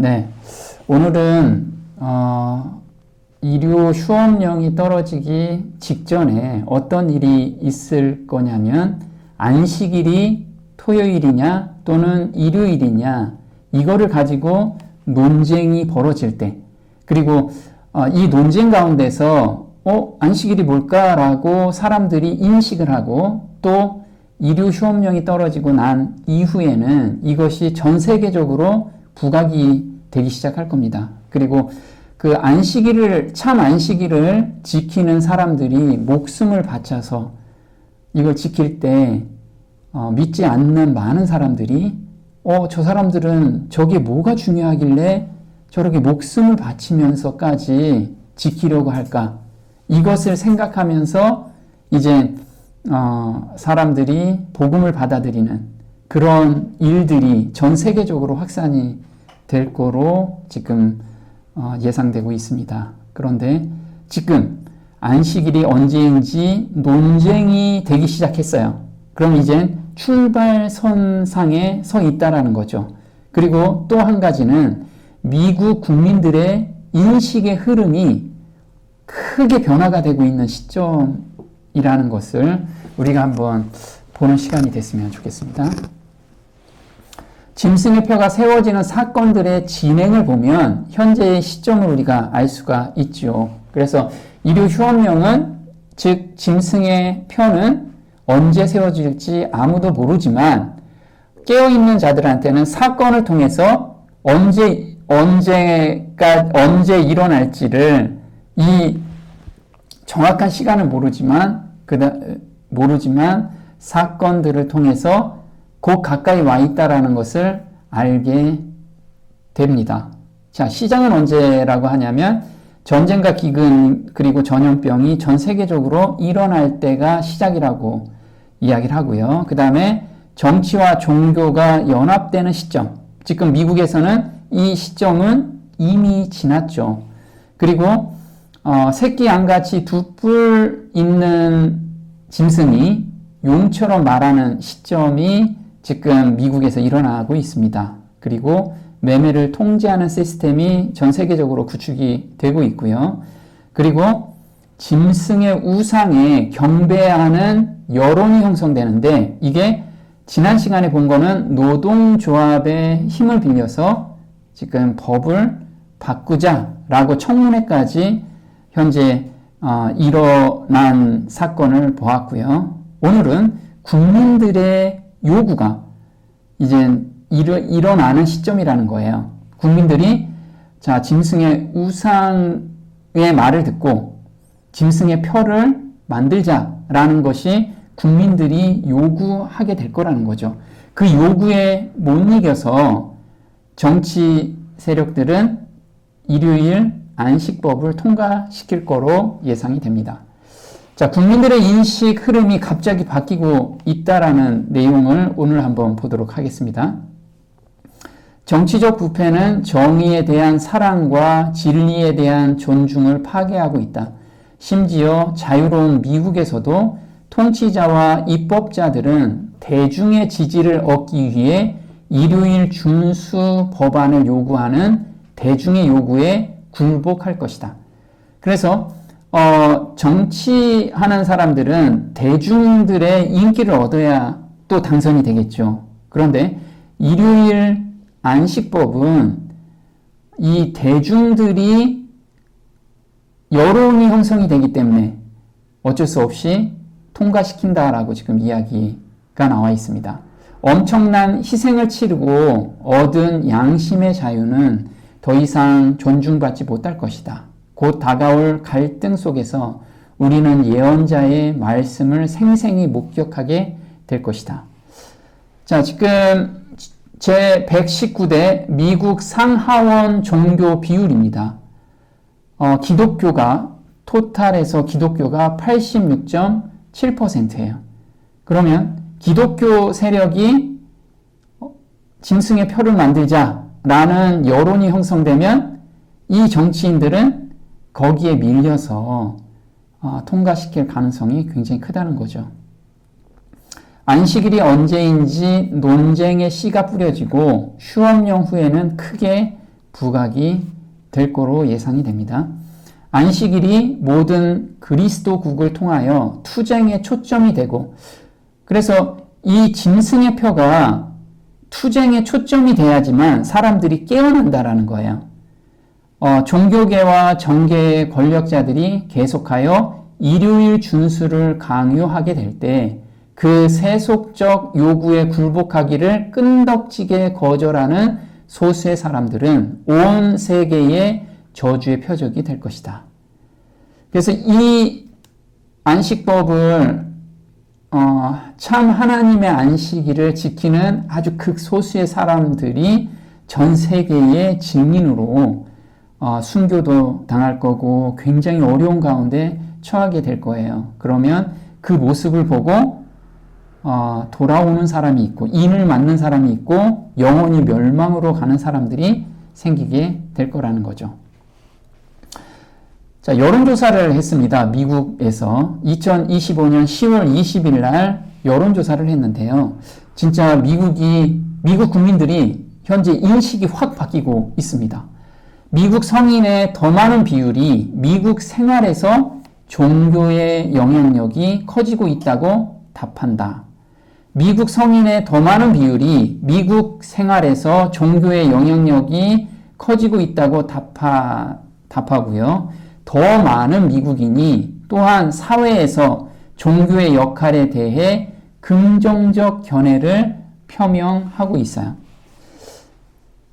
네, 오늘은 일요 휴업령이 떨어지기 직전에 어떤 일이 있을 거냐면 안식일이 토요일이냐 또는 일요일이냐 이거를 가지고 논쟁이 벌어질 때, 그리고 이 논쟁 가운데서 안식일이 뭘까라고 사람들이 인식을 하고, 또 일요 휴업령이 떨어지고 난 이후에는 이것이 전 세계적으로 부각이 되기 시작할 겁니다. 그리고 그 참 안식일을 지키는 사람들이 목숨을 바쳐서 이걸 지킬 때 믿지 않는 많은 사람들이 저 사람들은 저게 뭐가 중요하길래 저렇게 목숨을 바치면서까지 지키려고 할까? 이것을 생각하면서 이제 사람들이 복음을 받아들이는 그런 일들이 전 세계적으로 확산이 될 거로 지금 예상되고 있습니다. 그런데 지금 안식일이 언제인지 논쟁이 되기 시작했어요. 그럼 이제 출발선상에 서 있다라는 거죠. 그리고 또 한 가지는 미국 국민들의 인식의 흐름이 크게 변화가 되고 있는 시점이라는 것을 우리가 한번 보는 시간이 됐으면 좋겠습니다. 짐승의 표가 세워지는 사건들의 진행을 보면 현재의 시점을 우리가 알 수가 있죠. 그래서 일요 휴업령은, 즉 짐승의 표는 언제 세워질지 아무도 모르지만 깨어있는 자들한테는 사건을 통해서 언제 일어날지를 이 정확한 시간을 모르지만 사건들을 통해서 곧 가까이 와 있다라는 것을 알게 됩니다. 자, 시작은 언제라고 하냐면 전쟁과 기근 그리고 전염병이 전 세계적으로 일어날 때가 시작이라고 이야기를 하고요. 그 다음에 정치와 종교가 연합되는 시점. 지금 미국에서는 이 시점은 이미 지났죠. 그리고 새끼 양같이 두 뿔 있는 짐승이 용처럼 말하는 시점이 지금 미국에서 일어나고 있습니다. 그리고 매매를 통제하는 시스템이 전 세계적으로 구축이 되고 있고요. 그리고 짐승의 우상에 경배하는 여론이 형성되는데, 이게 지난 시간에 본 거는 노동조합의 힘을 빌려서 지금 법을 바꾸자라고 청문회까지 현재 일어난 사건을 보았고요. 오늘은 국민들의 요구가 이제 일어나는 시점이라는 거예요. 국민들이 짐승의 우상의 말을 듣고 짐승의 표를 만들자라는 것이 국민들이 요구하게 될 거라는 거죠. 그 요구에 못 이겨서 정치 세력들은 일요일 안식법을 통과시킬 거로 예상이 됩니다. 자, 국민들의 인식 흐름이 갑자기 바뀌고 있다라는 내용을 오늘 한번 보도록 하겠습니다. 정치적 부패는 정의에 대한 사랑과 진리에 대한 존중을 파괴하고 있다. 심지어 자유로운 미국에서도 통치자와 입법자들은 대중의 지지를 얻기 위해 일요일 준수 법안을 요구하는 대중의 요구에 굴복할 것이다. 그래서 정치하는 사람들은 대중들의 인기를 얻어야 또 당선이 되겠죠. 그런데 일요일 안식법은 이 대중들이 여론이 형성이 되기 때문에 어쩔 수 없이 통과시킨다라고 지금 이야기가 나와 있습니다. 엄청난 희생을 치르고 얻은 양심의 자유는 더 이상 존중받지 못할 것이다. 곧 다가올 갈등 속에서 우리는 예언자의 말씀을 생생히 목격하게 될 것이다. 자, 지금 제 119대 미국 상하원 종교 비율입니다. 기독교가 토탈에서 기독교가 86.7%예요. 그러면 기독교 세력이 짐승의 표를 만들자라는 여론이 형성되면 이 정치인들은 거기에 밀려서 통과시킬 가능성이 굉장히 크다는 거죠. 안식일이 언제인지 논쟁의 씨가 뿌려지고 휴업령 후에는 크게 부각이 될 거로 예상이 됩니다. 안식일이 모든 그리스도국을 통하여 투쟁에 초점이 되고, 그래서 이 짐승의 표가 투쟁에 초점이 돼야지만 사람들이 깨어난다라는 거예요. 종교계와 정계의 권력자들이 계속하여 일요일 준수를 강요하게 될 때 그 세속적 요구에 굴복하기를 끈덕지게 거절하는 소수의 사람들은 온 세계의 저주의 표적이 될 것이다. 그래서 이 안식법을 참 하나님의 안식일을 지키는 아주 극소수의 사람들이 전 세계의 증인으로 순교도 당할 거고 굉장히 어려운 가운데 처하게 될 거예요. 그러면 그 모습을 보고 돌아오는 사람이 있고 인을 맞는 사람이 있고 영원히 멸망으로 가는 사람들이 생기게 될 거라는 거죠. 자, 여론조사를 했습니다. 미국에서 2025년 10월 20일 날 여론조사를 했는데요. 진짜 미국 국민들이 현재 인식이 확 바뀌고 있습니다. 미국 성인의 더 많은 비율이 미국 생활에서 종교의 영향력이 커지고 있다고 답한다. 미국 성인의 더 많은 비율이 미국 생활에서 종교의 영향력이 커지고 있다고 답하고요. 더 많은 미국인이 또한 사회에서 종교의 역할에 대해 긍정적 견해를 표명하고 있어요.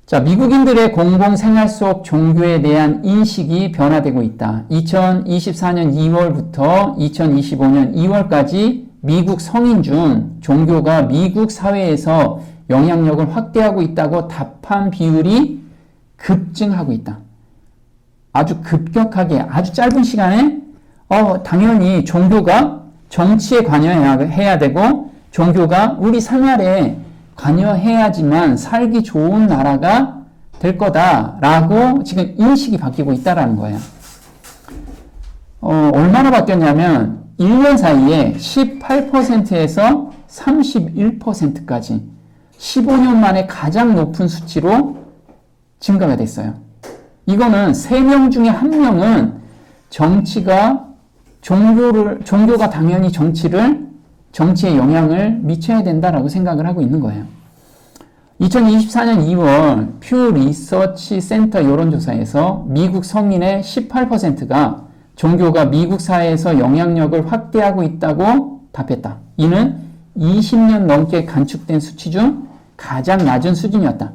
자, 미국인들의 공공생활 속 종교에 대한 인식이 변화되고 있다. 2024년 2월부터 2025년 2월까지 미국 성인 중 종교가 미국 사회에서 영향력을 확대하고 있다고 답한 비율이 급증하고 있다. 아주 급격하게 아주 짧은 시간에 당연히 종교가 정치에 관여해야 되고 종교가 우리 생활에 관여해야지만 살기 좋은 나라가 될 거다라고 지금 인식이 바뀌고 있다라는 거예요. 얼마나 바뀌었냐면 1년 사이에 18%에서 31%까지 15년 만에 가장 높은 수치로 증가가 됐어요. 이거는 3명 중에 1명은 종교가 당연히 정치에 영향을 미쳐야 된다라고 생각을 하고 있는 거예요. 2024년 2월 퓨 리서치 센터 여론조사에서 미국 성인의 18%가 종교가 미국 사회에서 영향력을 확대하고 있다고 답했다. 이는 20년 넘게 간축된 수치 중 가장 낮은 수준이었다.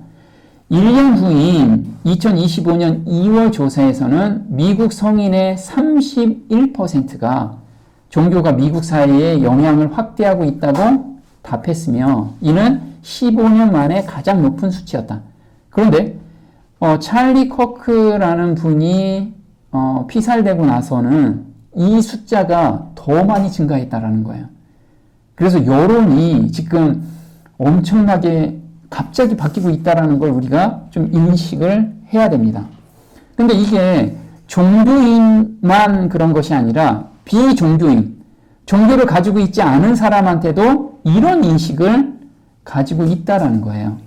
1년 후인 2025년 2월 조사에서는 미국 성인의 31%가 종교가 미국 사회에 영향을 확대하고 있다고 답했으며 이는 15년 만에 가장 높은 수치였다. 그런데 찰리 커크라는 분이 피살되고 나서는 이 숫자가 더 많이 증가했다라는 거예요. 그래서 여론이 지금 엄청나게 갑자기 바뀌고 있다는 걸 우리가 좀 인식을 해야 됩니다. 근데 이게 종교인만 그런 것이 아니라 비종교인, 종교를 가지고 있지 않은 사람한테도 이런 인식을 가지고 있다는 거예요.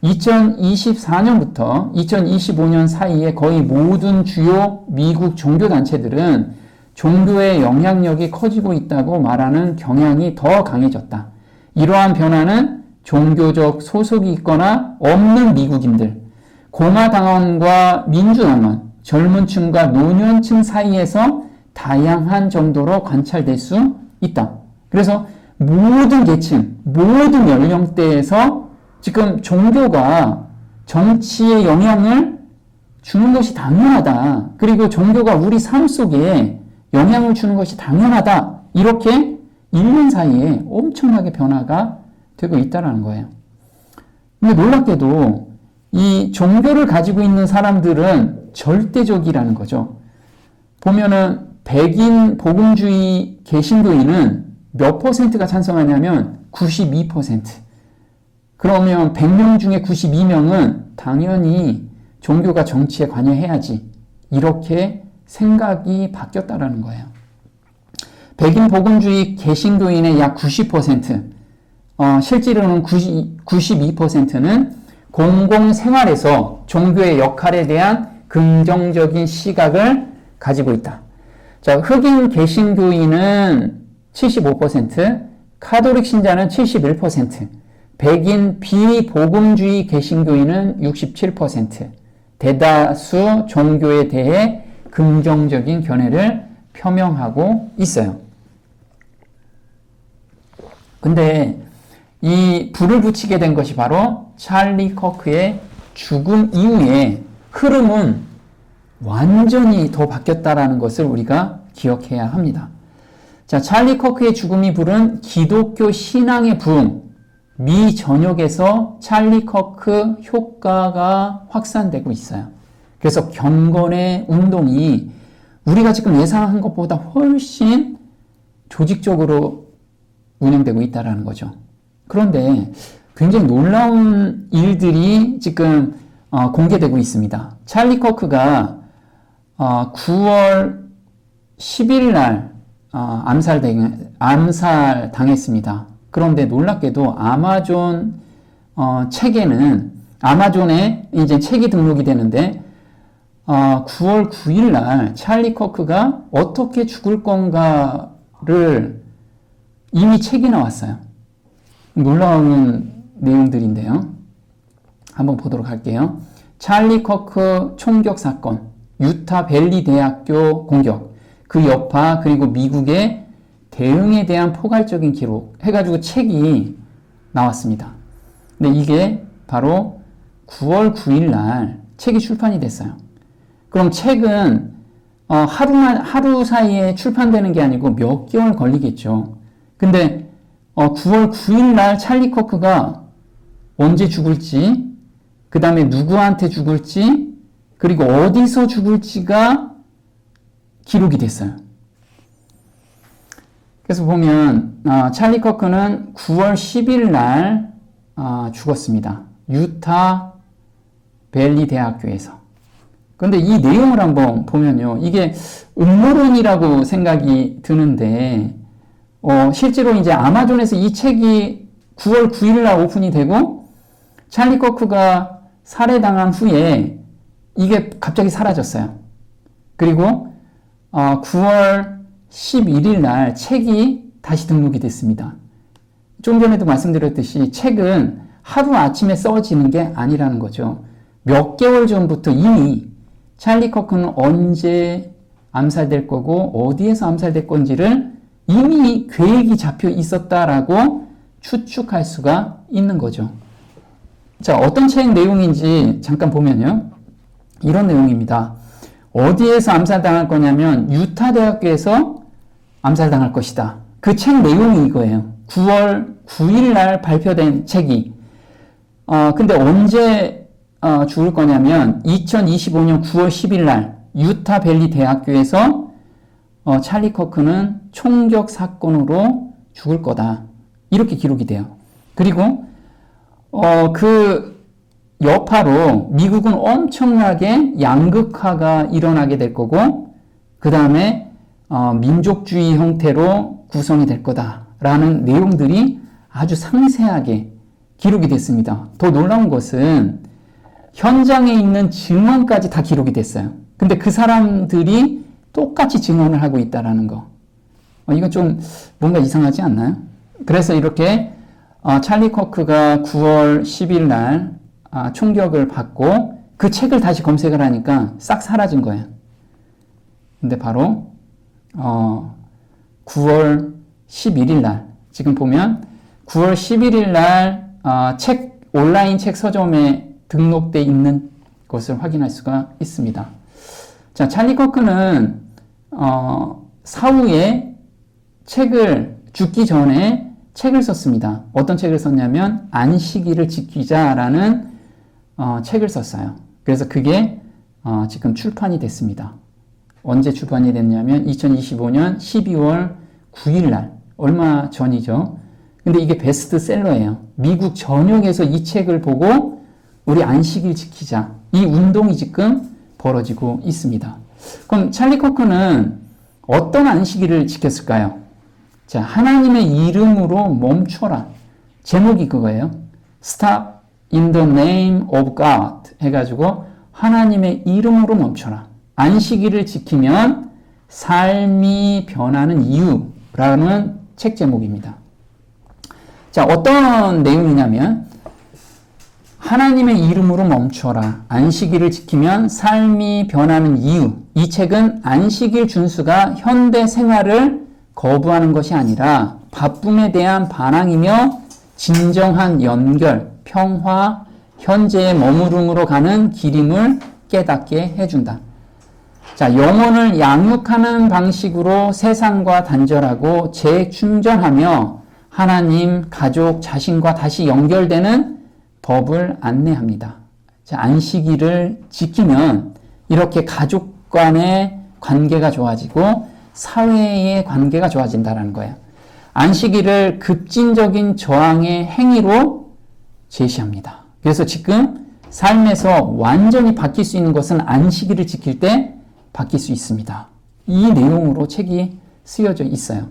2024년부터 2025년 사이에 거의 모든 주요 미국 종교단체들은 종교의 영향력이 커지고 있다고 말하는 경향이 더 강해졌다. 이러한 변화는 종교적 소속이 있거나 없는 미국인들, 공화당원과 민주당원, 젊은 층과 노년층 사이에서 다양한 정도로 관찰될 수 있다. 그래서 모든 계층, 모든 연령대에서 지금 종교가 정치에 영향을 주는 것이 당연하다. 그리고 종교가 우리 삶 속에 영향을 주는 것이 당연하다. 이렇게 1년 사이에 엄청나게 변화가 되고 있다는 거예요. 근데 놀랍게도 이 종교를 가지고 있는 사람들은 절대적이라는 거죠. 보면은 백인 복음주의 개신교인은 몇 퍼센트가 찬성하냐면 92%. 그러면 100명 중에 92명은 당연히 종교가 정치에 관여해야지. 이렇게 생각이 바뀌었다라는 거예요. 백인 복음주의 개신교인의 약 90%, 실제로는 92%는 공공생활에서 종교의 역할에 대한 긍정적인 시각을 가지고 있다. 자, 흑인 개신교인은 75%, 카톨릭 신자는 71%, 백인 비복음주의 개신교인은 67%, 대다수 종교에 대해 긍정적인 견해를 표명하고 있어요. 근데 이 불을 붙이게 된 것이 바로 찰리 커크의 죽음 이후에 흐름은 완전히 더 바뀌었다라는 것을 우리가 기억해야 합니다. 자, 찰리 커크의 죽음이 부른 기독교 신앙의 부흥, 미 전역에서 찰리 커크 효과가 확산되고 있어요. 그래서 경건의 운동이 우리가 지금 예상한 것보다 훨씬 조직적으로 운영되고 있다는 거죠. 그런데 굉장히 놀라운 일들이 지금 공개되고 있습니다. 찰리 커크가 9월 10일 날 암살당했습니다. 그런데 놀랍게도 아마존 책에는 아마존에 이제 책이 등록이 되는데 9월 9일 날 찰리 커크가 어떻게 죽을 건가를 이미 책이 나왔어요. 놀라운 내용들인데요. 한번 보도록 할게요. 찰리 커크 총격 사건, 유타 밸리 대학교 공격, 그 여파 그리고 미국의 대응에 대한 포괄적인 기록 해가지고 책이 나왔습니다. 근데 이게 바로 9월 9일 날 책이 출판이 됐어요. 그럼 책은 하루 사이에 출판되는 게 아니고 몇 개월 걸리겠죠. 근데 9월 9일 날 찰리 커크가 언제 죽을지, 그 다음에 누구한테 죽을지, 그리고 어디서 죽을지가 기록이 됐어요. 그래서 보면 찰리 커크는 9월 10일 날 죽었습니다. 유타 밸리 대학교에서. 그런데 이 내용을 한번 보면요. 이게 음모론이라고 생각이 드는데 실제로 이제 아마존에서 이 책이 9월 9일 날 오픈이 되고 찰리 커크가 살해당한 후에 이게 갑자기 사라졌어요. 그리고 9월 11일 날 책이 다시 등록이 됐습니다. 좀 전에도 말씀드렸듯이 책은 하루아침에 써지는 게 아니라는 거죠. 몇 개월 전부터 이미 찰리 커크는 언제 암살될 거고 어디에서 암살될 건지를 이미 계획이 잡혀 있었다라고 추측할 수가 있는 거죠. 자, 어떤 책 내용인지 잠깐 보면요. 이런 내용입니다. 어디에서 암살당할 거냐면 유타 대학교에서 암살당할 것이다. 그 책 내용이 이거예요. 9월 9일 날 발표된 책이. 근데 언제 죽을 거냐면 2025년 9월 10일 날 유타 밸리 대학교에서 찰리 커크는 총격 사건으로 죽을 거다. 이렇게 기록이 돼요. 그리고 그 여파로 미국은 엄청나게 양극화가 일어나게 될 거고 그 다음에 민족주의 형태로 구성이 될 거다라는 내용들이 아주 상세하게 기록이 됐습니다. 더 놀라운 것은 현장에 있는 증언까지 다 기록이 됐어요. 근데 그 사람들이 똑같이 증언을 하고 있다는 거. 이건 좀 뭔가 이상하지 않나요? 그래서 이렇게 찰리 커크가 9월 10일 날 총격을 받고 그 책을 다시 검색을 하니까 싹 사라진 거예요. 근데 바로 9월 11일 날 지금 보면 9월 11일 날 온라인 책 서점에 등록돼 있는 것을 확인할 수가 있습니다. 자, 찰리 커크는 사후에 죽기 전에 책을 썼습니다. 어떤 책을 썼냐면 안식일을 지키자라는 책을 썼어요. 그래서 그게 지금 출판이 됐습니다. 언제 출판이 됐냐면 2025년 12월 9일 날, 얼마 전이죠. 근데 이게 베스트셀러예요. 미국 전역에서 이 책을 보고 우리 안식일 지키자. 이 운동이 지금 벌어지고 있습니다. 그럼 찰리 커크는 어떤 안식일을 지켰을까요? 자, 하나님의 이름으로 멈춰라. 제목이 그거예요. Stop in the name of God 해가지고 하나님의 이름으로 멈춰라. 안식일을 지키면 삶이 변하는 이유라는 책 제목입니다. 자, 어떤 내용이냐면 하나님의 이름으로 멈춰라. 안식일을 지키면 삶이 변하는 이유. 이 책은 안식일 준수가 현대 생활을 거부하는 것이 아니라 바쁨에 대한 반항이며 진정한 연결, 평화, 현재의 머무름으로 가는 길임을 깨닫게 해준다. 자, 영혼을 양육하는 방식으로 세상과 단절하고 재충전하며 하나님, 가족, 자신과 다시 연결되는 법을 안내합니다. 자, 안식일을 지키면 이렇게 가족 간의 관계가 좋아지고 사회의 관계가 좋아진다는 거예요. 안식일을 급진적인 저항의 행위로 제시합니다. 그래서 지금 삶에서 완전히 바뀔 수 있는 것은 안식일을 지킬 때 바뀔 수 있습니다. 이 내용으로 책이 쓰여져 있어요.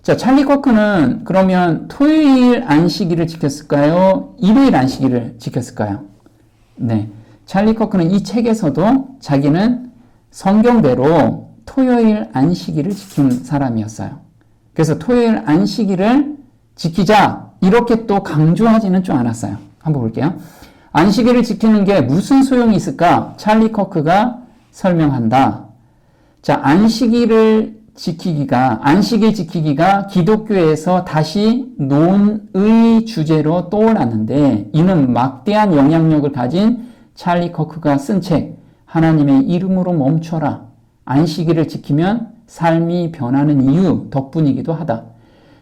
자, 찰리 커크는 그러면 토요일 안식일을 지켰을까요? 일요일 안식일을 지켰을까요? 네. 찰리 커크는 이 책에서도 자기는 성경대로 토요일 안식일을 지킨 사람이었어요. 그래서 토요일 안식일을 지키자 이렇게 또 강조하지는 좀 않았어요. 한번 볼게요. 안식일을 지키는 게 무슨 소용이 있을까? 찰리 커크가 설명한다. 자, 안식일 지키기가 기독교에서 다시 논의 주제로 떠올랐는데 이는 막대한 영향력을 가진 찰리 커크가 쓴 책 하나님의 이름으로 멈춰라. 안식일을 지키면 삶이 변하는 이유 덕분이기도 하다.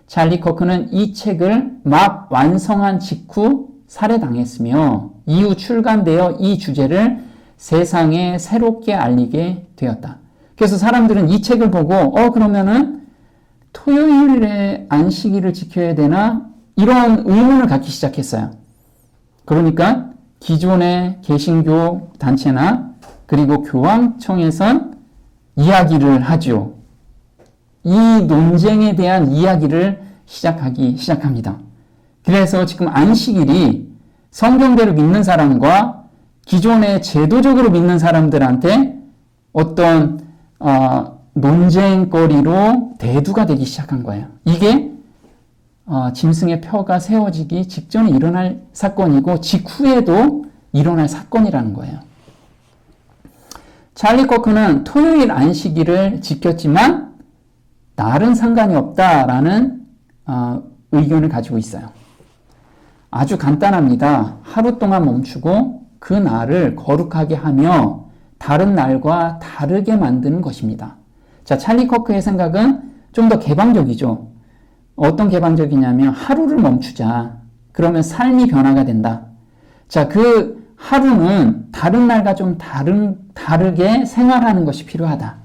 찰리 커크는 이 책을 막 완성한 직후 살해당했으며 이후 출간되어 이 주제를 세상에 새롭게 알리게 되었다. 그래서 사람들은 이 책을 보고 그러면은 토요일에 안식일을 지켜야 되나? 이런 의문을 갖기 시작했어요. 그러니까 기존의 개신교 단체나 그리고 교황청에선 이야기를 하죠. 이 논쟁에 대한 이야기를 시작합니다. 그래서 지금 안식일이 성경대로 믿는 사람과 기존의 제도적으로 믿는 사람들한테 어떤 논쟁거리로 대두가 되기 시작한 거예요. 이게 짐승의 표가 세워지기 직전에 일어날 사건이고 직후에도 일어날 사건이라는 거예요. 찰리 커크는 토요일 안식일을 지켰지만 날은 상관이 없다라는 의견을 가지고 있어요. 아주 간단합니다. 하루 동안 멈추고 그 날을 거룩하게 하며 다른 날과 다르게 만드는 것입니다. 자, 찰리 커크의 생각은 좀 더 개방적이죠. 어떤 개방적이냐면 하루를 멈추자. 그러면 삶이 변화가 된다. 자, 그 하루는 다른 날과 좀 다르게 생활하는 것이 필요하다.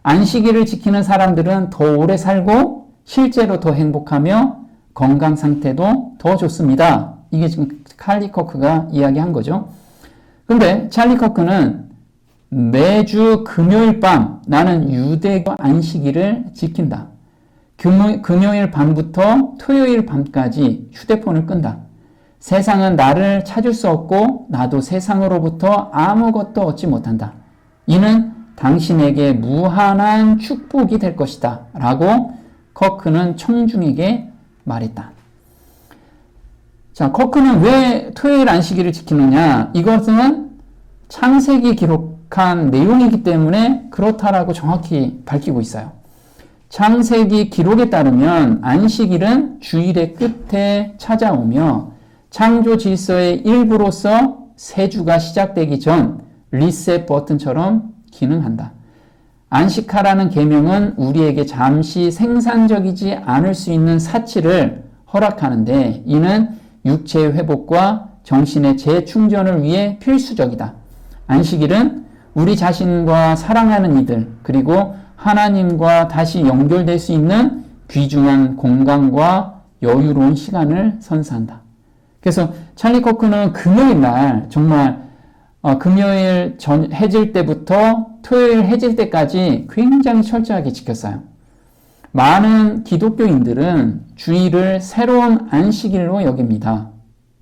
안식일을 지키는 사람들은 더 오래 살고 실제로 더 행복하며 건강 상태도 더 좋습니다. 이게 지금 찰리 커크가 이야기한 거죠. 근데 찰리 커크는 매주 금요일 밤 나는 유대교 안식일을 지킨다. 금요일 밤부터 토요일 밤까지 휴대폰을 끈다. 세상은 나를 찾을 수 없고 나도 세상으로부터 아무것도 얻지 못한다. 이는 당신에게 무한한 축복이 될 것이다. 라고 커크는 청중에게 말했다. 자, 커크는 왜 토요일 안식일을 지키느냐? 이것은 창세기 기록한 내용이기 때문에 그렇다라고 정확히 밝히고 있어요. 창세기 기록에 따르면 안식일은 주일의 끝에 찾아오며 창조 질서의 일부로서 새 주가 시작되기 전 리셋 버튼처럼 기능한다. 안식하라는 계명은 우리에게 잠시 생산적이지 않을 수 있는 사치를 허락하는데 이는 육체의 회복과 정신의 재충전을 위해 필수적이다. 안식일은 우리 자신과 사랑하는 이들 그리고 하나님과 다시 연결될 수 있는 귀중한 공간과 여유로운 시간을 선사한다. 그래서 찰리 커크는 금요일 날 정말 금요일 해질 때부터 토요일 해질 때까지 굉장히 철저하게 지켰어요. 많은 기독교인들은 주일을 새로운 안식일로 여깁니다.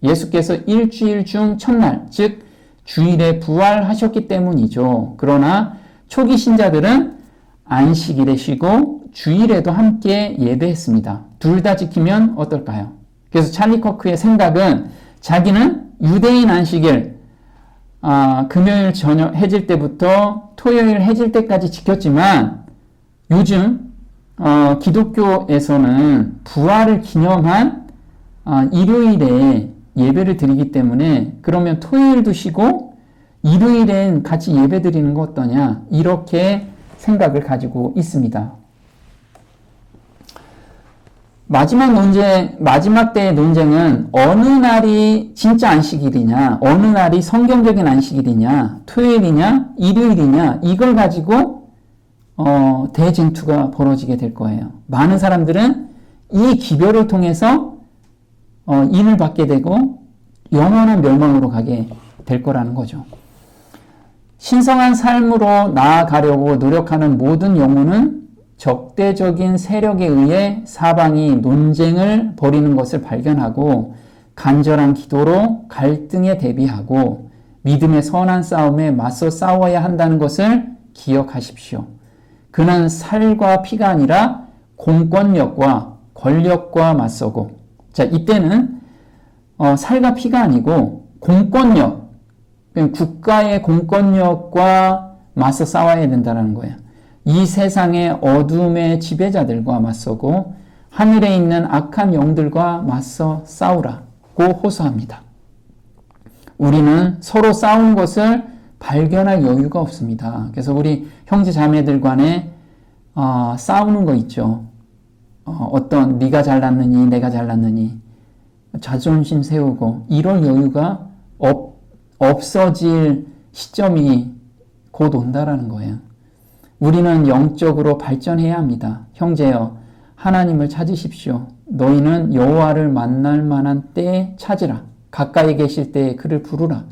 예수께서 일주일 중 첫날, 즉 주일에 부활하셨기 때문이죠. 그러나 초기 신자들은 안식일에 쉬고 주일에도 함께 예배했습니다. 둘 다 지키면 어떨까요? 그래서 찰리 커크의 생각은 자기는 유대인 안식일, 금요일 저녁 해질 때부터 토요일 해질 때까지 지켰지만 요즘 기독교에서는 부활을 기념한 일요일에 예배를 드리기 때문에 그러면 토요일도 쉬고 일요일엔 같이 예배 드리는 거 어떠냐, 이렇게 생각을 가지고 있습니다. 마지막 때의 논쟁은 어느 날이 진짜 안식일이냐, 어느 날이 성경적인 안식일이냐, 토요일이냐, 일요일이냐, 이걸 가지고 대쟁투가 벌어지게 될 거예요. 많은 사람들은 이 기별을 통해서 인을 받게 되고 영원한 멸망으로 가게 될 거라는 거죠. 신성한 삶으로 나아가려고 노력하는 모든 영혼은 적대적인 세력에 의해 사방이 논쟁을 벌이는 것을 발견하고 간절한 기도로 갈등에 대비하고 믿음의 선한 싸움에 맞서 싸워야 한다는 것을 기억하십시오. 그는 살과 피가 아니라 공권력과 권력과 맞서고, 자, 이때는 살과 피가 아니고 공권력, 국가의 공권력과 맞서 싸워야 된다는 거예요. 이 세상의 어둠의 지배자들과 맞서고 하늘에 있는 악한 영들과 맞서 싸우라고 호소합니다. 우리는 서로 싸우는 것을 발견할 여유가 없습니다. 그래서 우리 형제 자매들 간에 싸우는 거 있죠. 어떤 네가 잘났느니 내가 잘났느니 자존심 세우고 이럴 여유가 없어질 시점이 곧 온다라는 거예요. 우리는 영적으로 발전해야 합니다. 형제여, 하나님을 찾으십시오. 너희는 여호와를 만날 만한 때에 찾으라. 가까이 계실 때에 그를 부르라.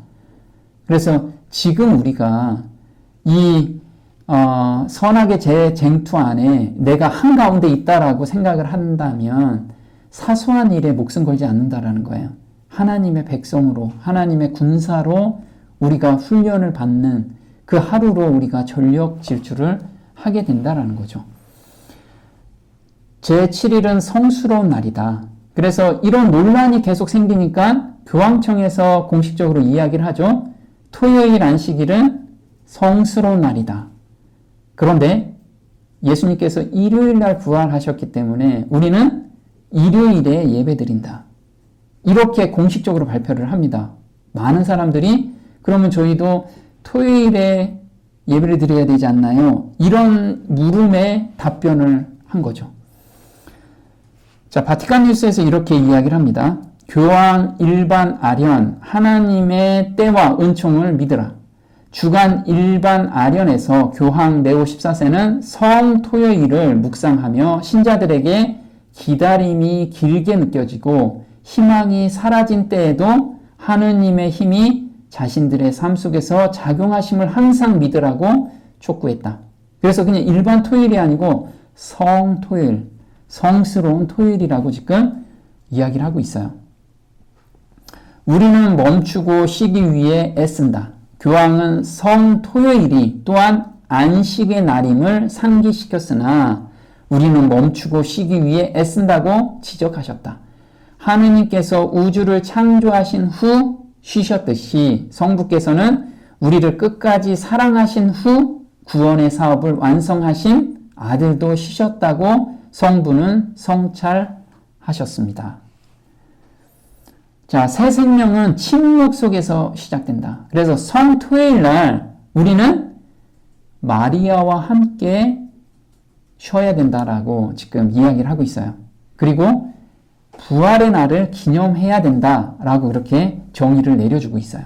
그래서 지금 우리가 이 선악의 재쟁투 안에 내가 한가운데 있다라고 생각을 한다면 사소한 일에 목숨 걸지 않는다라는 거예요. 하나님의 백성으로, 하나님의 군사로 우리가 훈련을 받는 그 하루로 우리가 전력 질주를 하게 된다라는 거죠. 제7일은 성스러운 날이다. 그래서 이런 논란이 계속 생기니까 교황청에서 공식적으로 이야기를 하죠. 토요일 안식일은 성스러운 날이다. 그런데 예수님께서 일요일 날 부활하셨기 때문에 우리는 일요일에 예배드린다. 이렇게 공식적으로 발표를 합니다. 많은 사람들이 그러면 저희도 토요일에 예배를 드려야 되지 않나요? 이런 물음에 답변을 한 거죠. 자, 바티칸 뉴스에서 이렇게 이야기를 합니다. 교황 일반 아련 하나님의 때와 은총을 믿으라. 주간 일반 아련에서 교황 네오 14세는 성 토요일을 묵상하며 신자들에게 기다림이 길게 느껴지고 희망이 사라진 때에도 하느님의 힘이 자신들의 삶 속에서 작용하심을 항상 믿으라고 촉구했다. 그래서 그냥 일반 토요일이 아니고 성토요일, 성스러운 토요일이라고 지금 이야기를 하고 있어요. 우리는 멈추고 쉬기 위해 애쓴다. 교황은 성토요일이 또한 안식의 날임을 상기시켰으나 우리는 멈추고 쉬기 위해 애쓴다고 지적하셨다. 하느님께서 우주를 창조하신 후 쉬셨듯이 성부께서는 우리를 끝까지 사랑하신 후 구원의 사업을 완성하신 아들도 쉬셨다고 성부는 성찰하셨습니다. 자, 새 생명은 침묵 속에서 시작된다. 그래서 성토요일 날 우리는 마리아와 함께 쉬어야 된다라고 지금 이야기를 하고 있어요. 그리고 부활의 날을 기념해야 된다라고 그렇게 정의를 내려주고 있어요.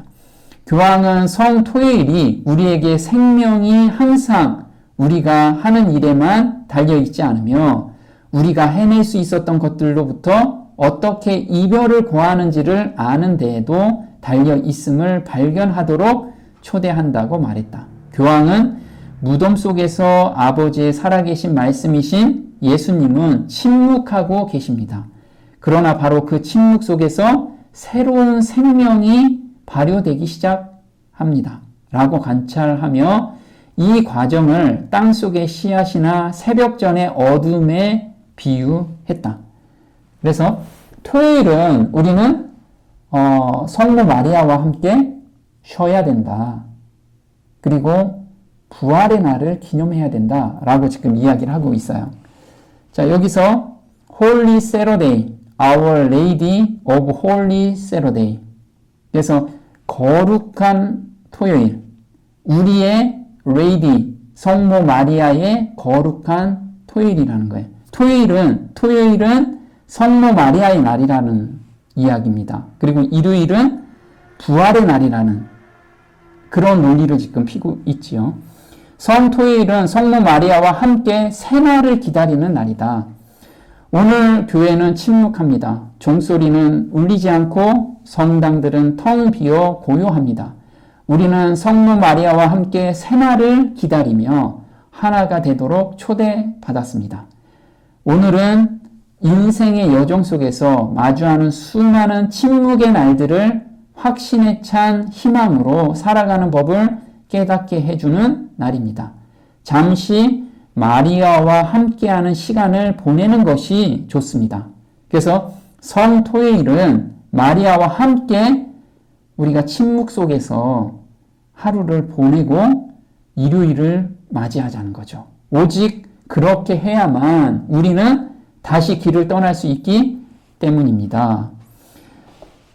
교황은 성토요일이 우리에게 생명이 항상 우리가 하는 일에만 달려있지 않으며 우리가 해낼 수 있었던 것들로부터 어떻게 이별을 고하는지를 아는 데에도 달려있음을 발견하도록 초대한다고 말했다. 교황은 무덤 속에서 아버지의 살아계신 말씀이신 예수님은 침묵하고 계십니다. 그러나 바로 그 침묵 속에서 새로운 생명이 발효되기 시작합니다. 라고 관찰하며 이 과정을 땅속의 씨앗이나 새벽전의 어둠에 비유했다. 그래서 토요일은 우리는 성모 마리아와 함께 쉬어야 된다. 그리고 부활의 날을 기념해야 된다. 라고 지금 이야기를 하고 있어요. 자, 여기서 Holy Saturday, Our Lady of Holy Saturday. 그래서 거룩한 토요일, 우리의 Lady, 성모 마리아의 거룩한 토요일이라는 거예요. 토요일은 성모 마리아의 날이라는 이야기입니다. 그리고 일요일은 부활의 날이라는 그런 논리를 지금 피고 있지요. 성토요일은 성모 마리아와 함께 새날을 기다리는 날이다. 오늘 교회는 침묵합니다. 종소리는 울리지 않고 성당들은 텅 비어 고요합니다. 우리는 성모 마리아와 함께 새날을 기다리며 하나가 되도록 초대받았습니다. 오늘은 인생의 여정 속에서 마주하는 수많은 침묵의 날들을 확신에 찬 희망으로 살아가는 법을 깨닫게 해주는 날입니다. 잠시 마리아와 함께하는 시간을 보내는 것이 좋습니다. 그래서 성토요일은 마리아와 함께 우리가 침묵 속에서 하루를 보내고 일요일을 맞이하자는 거죠. 오직 그렇게 해야만 우리는 다시 길을 떠날 수 있기 때문입니다.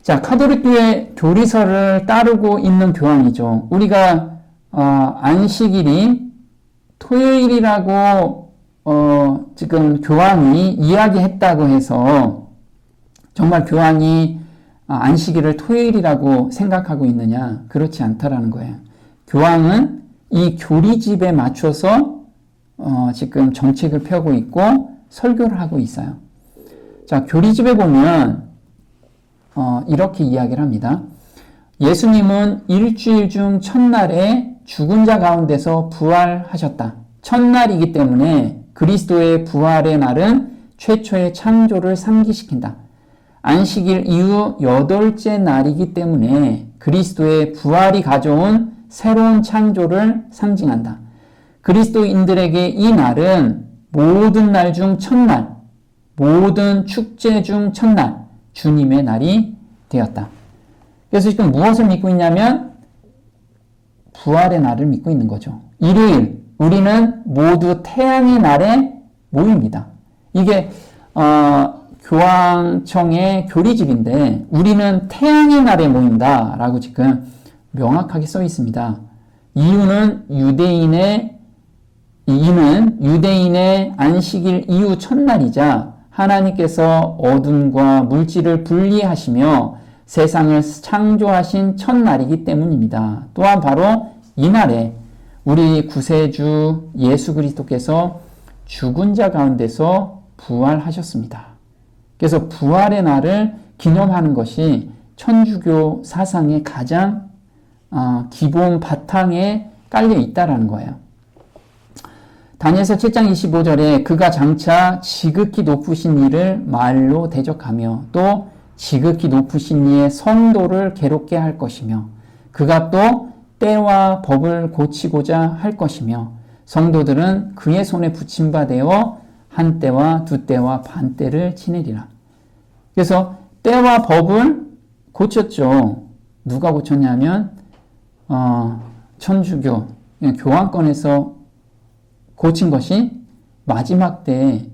자, 카톨릭교회 교리서를 따르고 있는 교황이죠. 우리가 안식일이 토요일이라고 지금 교황이 이야기했다고 해서 정말 교황이 안식일을 토요일이라고 생각하고 있느냐? 그렇지 않다라는 거예요. 교황은 이 교리집에 맞춰서 지금 정책을 펴고 있고 설교를 하고 있어요. 자, 교리집에 보면 이렇게 이야기를 합니다. 예수님은 일주일 중 첫날에 죽은 자 가운데서 부활하셨다. 첫날이기 때문에 그리스도의 부활의 날은 최초의 창조를 상기시킨다. 안식일 이후 8째 날이기 때문에 그리스도의 부활이 가져온 새로운 창조를 상징한다. 그리스도인들에게 이 날은 모든 날 중 첫날, 모든 축제 중 첫날, 주님의 날이 되었다. 그래서 지금 무엇을 믿고 있냐면 부활의 날을 믿고 있는 거죠. 일요일, 우리는 모두 태양의 날에 모입니다. 이게 교황청의 교리집인데 우리는 태양의 날에 모인다라고 지금 명확하게 써 있습니다. 이유는 유대인의 안식일 이후 첫날이자 하나님께서 어둠과 물질을 분리하시며 세상을 창조하신 첫날이기 때문입니다. 또한 바로 이날에 우리 구세주 예수 그리스도께서 죽은 자 가운데서 부활하셨습니다. 그래서 부활의 날을 기념하는 것이 천주교 사상의 가장 기본 바탕에 깔려 있다라는 거예요. 다니엘서 7장 25절에 그가 장차 지극히 높으신 이를 말로 대적하며 또 지극히 높으신 이의 성도를 괴롭게 할 것이며 그가 또 때와 법을 고치고자 할 것이며 성도들은 그의 손에 붙임바 되어 한 때와 두 때와 반 때를 지내리라. 그래서 때와 법을 고쳤죠. 누가 고쳤냐면 천주교 교황권에서 고친 것이 마지막 때에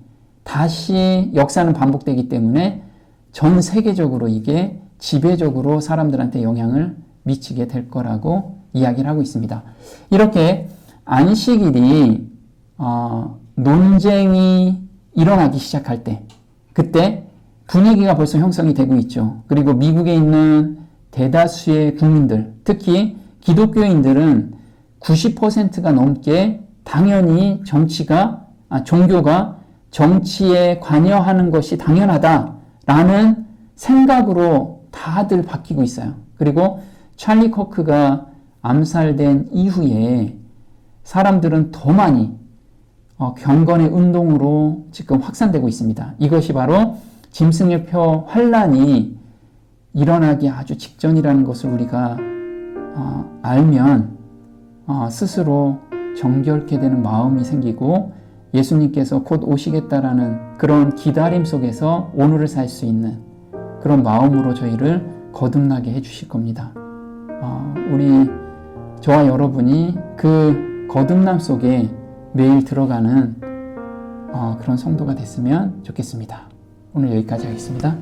다시 역사는 반복되기 때문에 전 세계적으로 이게 지배적으로 사람들한테 영향을 미치게 될 거라고 이야기를 하고 있습니다. 이렇게 안식일이 논쟁이 일어나기 시작할 때 그때 분위기가 벌써 형성이 되고 있죠. 그리고 미국에 있는 대다수의 국민들, 특히 기독교인들은 90%가 넘게 당연히 종교가 정치에 관여하는 것이 당연하다라는 생각으로 다들 바뀌고 있어요. 그리고 찰리 커크가 암살된 이후에 사람들은 더 많이 경건의 운동으로 지금 확산되고 있습니다. 이것이 바로 짐승의 표 환란이 일어나기 아주 직전이라는 것을 우리가 알면 스스로 정결케 되는 마음이 생기고 예수님께서 곧 오시겠다라는 그런 기다림 속에서 오늘을 살 수 있는 그런 마음으로 저희를 거듭나게 해주실 겁니다. 저와 여러분이 그 거듭남 속에 매일 들어가는 그런 성도가 됐으면 좋겠습니다. 오늘 여기까지 하겠습니다.